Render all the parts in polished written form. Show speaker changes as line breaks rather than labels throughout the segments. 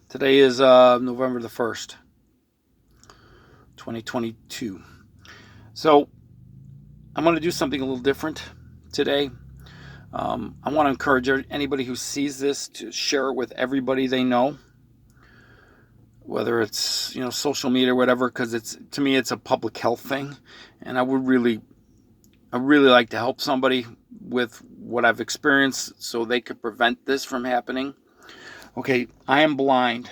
Today is November the 1st, 2022. So I'm going to do something a little different today. I want to encourage anybody who sees this to share it with everybody they know, whether it's social media or whatever, because to me it's a public health thing, and I really like to help somebody with what I've experienced so they could prevent this from happening. Okay, I am blind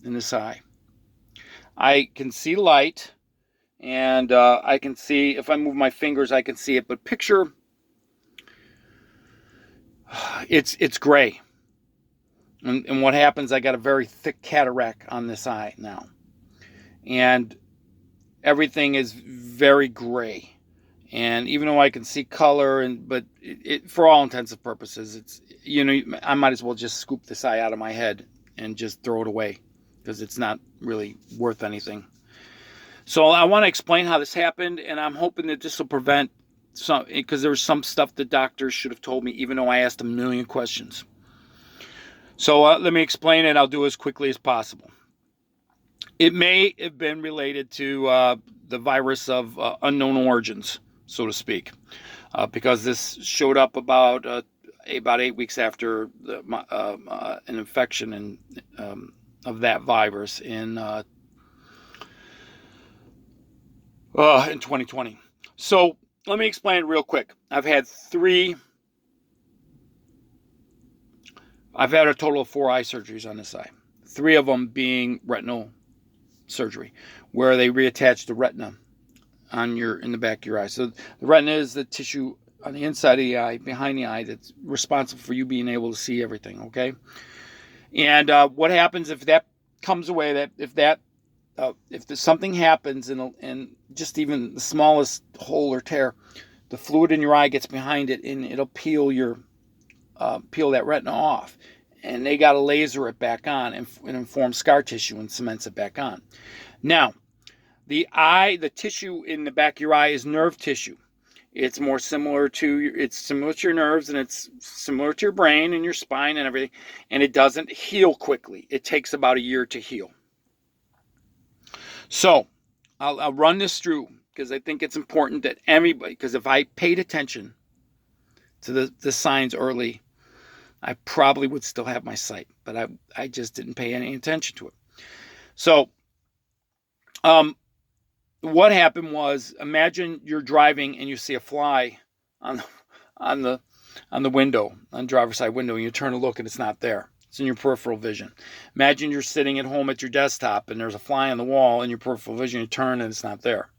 in this eye. I can see light, and I can see, if I move my fingers, I can see it. But picture, it's gray. And what happens, I got a very thick cataract on this eye now. And everything is very gray. And even though I can see color, but for all intents and purposes, I might as well just scoop this eye out of my head and just throw it away, because it's not really worth anything. So I want to explain how this happened, and I'm hoping that this will prevent some, because there was some stuff the doctors should have told me, even though I asked a million questions. So let me explain it. I'll do it as quickly as possible. It may have been related to the virus of unknown origins, so to speak, because this showed up about 8 weeks after an infection of that virus in 2020. So let me explain it real quick. I've had a total of 4 eye surgeries on this eye. 3 of them being retinal surgery, where they reattach the retina in the back of your eye. So the retina is the tissue on the inside of the eye, behind the eye, that's responsible for you being able to see everything. Okay, and what happens if that comes away? If something happens and just even the smallest hole or tear, the fluid in your eye gets behind it, and it'll peel that retina off. And they got to laser it back on and form scar tissue and cements it back on. Now, the tissue in the back of your eye is nerve tissue. It's similar to your nerves, and it's similar to your brain and your spine and everything. And it doesn't heal quickly. It takes about a year to heal. So I'll run this through, because I think it's important that everybody, because if I paid attention to the signs early, I probably would still have my sight, but I just didn't pay any attention to it. So what happened was, imagine you're driving and you see a fly on the window, on the driver's side window, and you turn to look and it's not there. It's in your peripheral vision. Imagine you're sitting at home at your desktop and there's a fly on the wall in your peripheral vision. You turn and it's not there.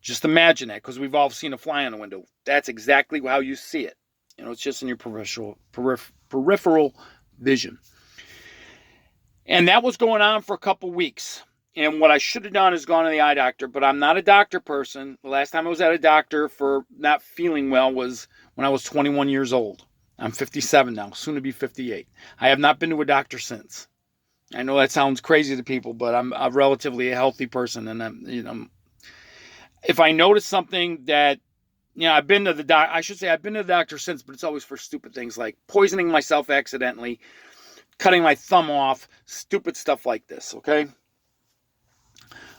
Just imagine that, because we've all seen a fly on the window. That's exactly how you see it. It's just in your peripheral vision. And that was going on for a couple weeks. And what I should have done is gone to the eye doctor, but I'm not a doctor person. The last time I was at a doctor for not feeling well was when I was 21 years old. I'm 57 now, soon to be 58. I have not been to a doctor since. I know that sounds crazy to people, but I'm a relatively healthy person. And if I notice something that, I've been to the doctor, I should say I've been to the doctor since, but it's always for stupid things like poisoning myself accidentally, cutting my thumb off, stupid stuff like this, okay?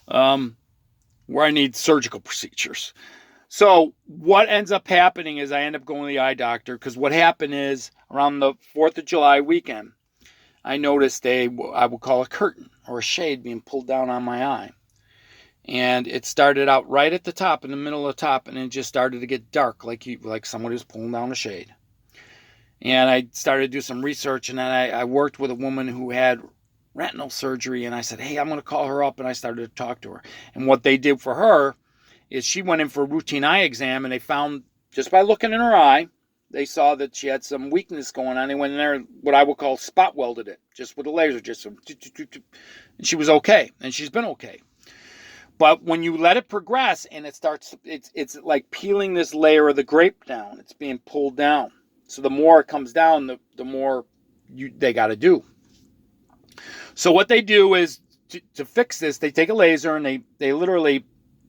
Where I need surgical procedures. So what ends up happening is I end up going to the eye doctor, because what happened is, around the 4th of July weekend, I noticed I would call a curtain or a shade being pulled down on my eye. And it started out right at the top, in the middle of the top, and it just started to get dark, like somebody was pulling down a shade. And I started to do some research, and then I worked with a woman who had retinal surgery, and I said, hey, I'm going to call her up, and I started to talk to her. And what they did for her is she went in for a routine eye exam, and they found, just by looking in her eye, they saw that she had some weakness going on. They went in there, what I would call spot welded it, just with a laser, and she was okay, and she's been okay. But when you let it progress and it's like peeling this layer of the grape down. It's being pulled down. So the more it comes down, the more they got to do. So what they do is, to fix this, they take a laser and they literally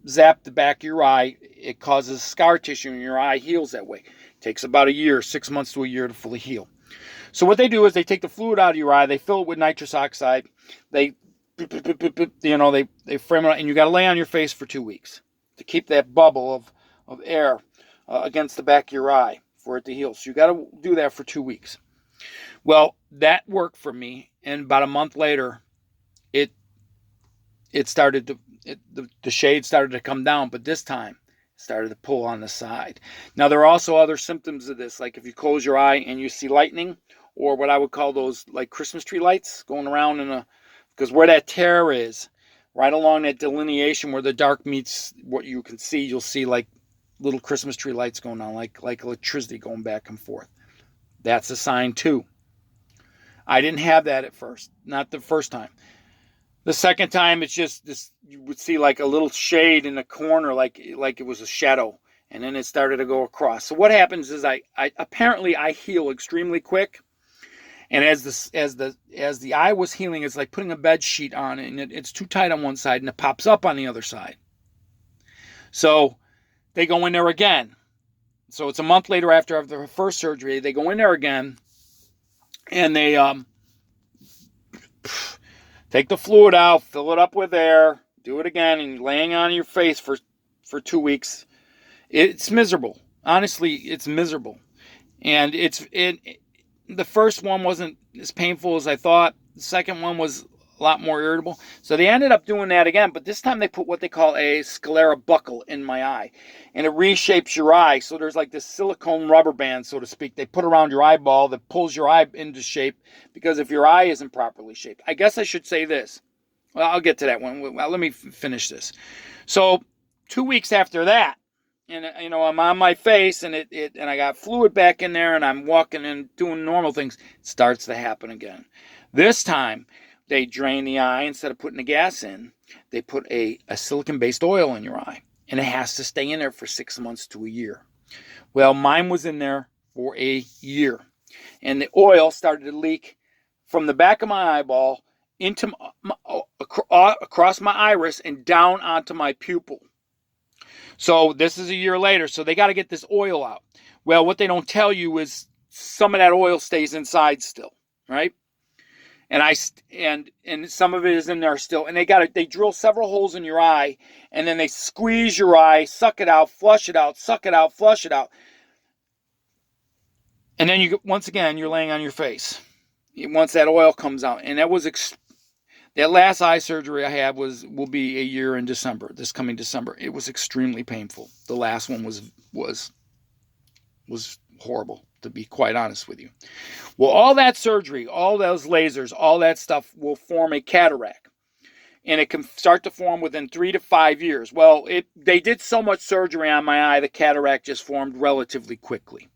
zap the back of your eye. It causes scar tissue in your eye, heals that way. It takes about a year, 6 months to a year to fully heal. So what they do is they take the fluid out of your eye, they fill it with nitrous oxide, they they frame it out, and you got to lay on your face for 2 weeks to keep that bubble of air against the back of your eye for it to heal. So you got to do that for 2 weeks. Well, that worked for me, and about a month later, it started to the shade started to come down, but this time it started to pull on the side. Now there are also other symptoms of this, like if you close your eye and you see lightning, or what I would call those like Christmas tree lights going around because where that tear is, right along that delineation where the dark meets what you can see, you'll see like little Christmas tree lights going on, like electricity going back and forth. That's a sign too. I didn't have that at first, not the first time. The second time, it's just this, you would see like a little shade in the corner, like it was a shadow, and then it started to go across. So what happens is I apparently I heal extremely quick, and as the eye was healing, it's like putting a bed sheet on, and it's too tight on one side, and it pops up on the other side. So they go in there again. So it's a month later after the first surgery, they go in there again, and they take the fluid out, fill it up with air, do it again, and you're laying on your face for 2 weeks. It's miserable. Honestly, it's miserable. And the first one wasn't as painful as I thought. The second one was a lot more irritable. So they ended up doing that again, but this time they put what they call a sclera buckle in my eye. And it reshapes your eye. So there's like this silicone rubber band, so to speak, they put around your eyeball that pulls your eye into shape, because if your eye isn't properly shaped. I guess I should say this. Well, I'll get to that one. Well, let me finish this. So 2 weeks after that, and I'm on my face, and and I got fluid back in there, and I'm walking and doing normal things. It starts to happen again. This time, they drain the eye. Instead of putting the gas in, they put a silicone-based oil in your eye, and it has to stay in there for 6 months to a year. Well, mine was in there for a year, and the oil started to leak from the back of my eyeball into across my iris and down onto my pupil. So this is a year later, so they got to get this oil out. Well, what they don't tell you is some of that oil stays inside still, right? And some of it is in there still. And they drill several holes in your eye, and then they squeeze your eye, suck it out, flush it out, suck it out, flush it out. And then once again, you're laying on your face once that oil comes out. And that last eye surgery I had will be a year in December, this coming December. It was extremely painful. The last one was horrible, to be quite honest with you. Well, all that surgery, all those lasers, all that stuff will form a cataract. And it can start to form within 3 to 5 years. Well, they did so much surgery on my eye, the cataract just formed relatively quickly.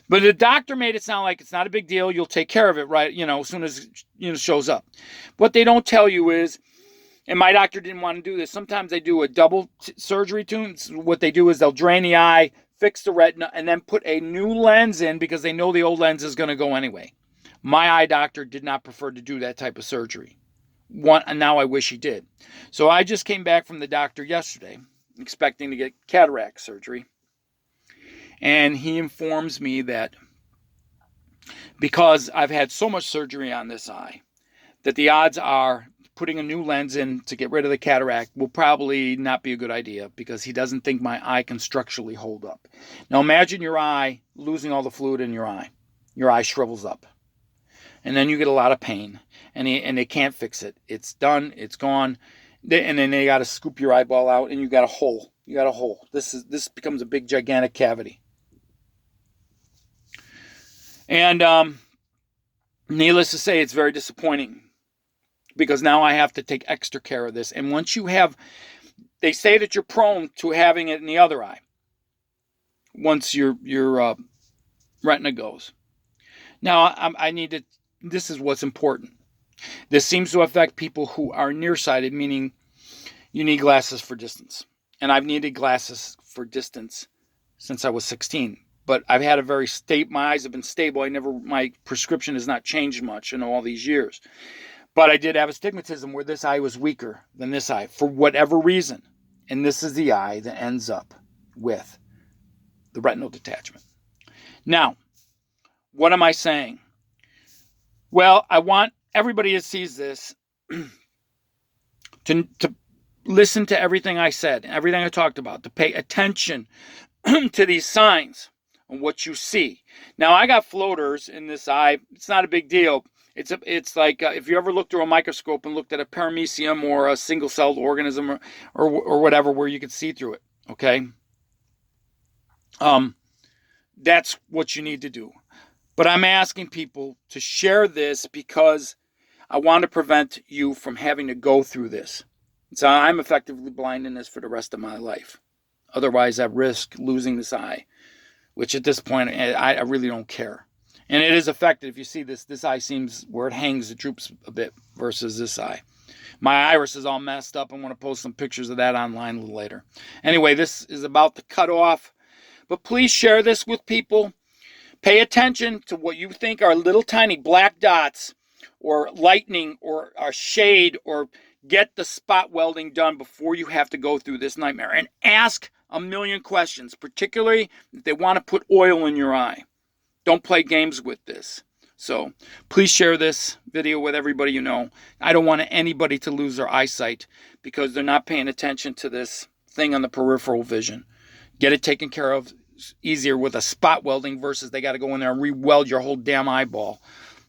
But the doctor made it sound like it's not a big deal. You'll take care of it, right? As soon as it shows up. What they don't tell you is, and my doctor didn't want to do this, sometimes they do a double surgery too. What they do is they'll drain the eye, fix the retina, and then put a new lens in, because they know the old lens is going to go anyway. My eye doctor did not prefer to do that type of surgery. And now I wish he did. So I just came back from the doctor yesterday, expecting to get cataract surgery. And he informs me that because I've had so much surgery on this eye, that the odds are putting a new lens in to get rid of the cataract will probably not be a good idea, because he doesn't think my eye can structurally hold up. Now imagine your eye losing all the fluid in your eye. Your eye shrivels up. And then you get a lot of pain. And they can't fix it. It's done. It's gone. And then they got to scoop your eyeball out, and you got a hole. You got a hole. This becomes a big, gigantic cavity. And needless to say, it's very disappointing, because now I have to take extra care of this. And once they say that you're prone to having it in the other eye once your retina goes. Now, this is what's important. This seems to affect people who are nearsighted, meaning you need glasses for distance. And I've needed glasses for distance since I was 16. But I've had my eyes have been stable. My prescription has not changed much in all these years. But I did have astigmatism where this eye was weaker than this eye for whatever reason. And this is the eye that ends up with the retinal detachment. Now, what am I saying? Well, I want everybody that sees this to listen to everything I said, everything I talked about, to pay attention to these signs and what you see. Now, I got floaters in this eye. It's not a big deal. It's like if you ever looked through a microscope and looked at a paramecium or a single-celled organism or whatever, where you could see through it. Okay, that's what you need to do. But I'm asking people to share this because I want to prevent you from having to go through this. So I'm effectively blind in this for the rest of my life. Otherwise, I risk losing this eye, which at this point, I really don't care. And it is affected. If you see this eye seems, where it hangs, it droops a bit versus this eye. My iris is all messed up. I want to post some pictures of that online a little later. Anyway, this is about to cut off. But please share this with people. Pay attention to what you think are little tiny black dots or lightning or a shade, or get the spot welding done before you have to go through this nightmare. And ask a million questions, particularly if they want to put oil in your eye. Don't play games with this. So please share this video with everybody you know. I don't want anybody to lose their eyesight because they're not paying attention to this thing on the peripheral vision. Get it taken care of easier with a spot welding versus they got to go in there and re-weld your whole damn eyeball.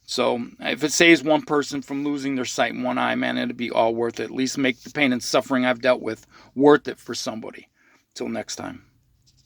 So if it saves one person from losing their sight in one eye, man, it'd be all worth it. At least make the pain and suffering I've dealt with worth it for somebody. Till next time.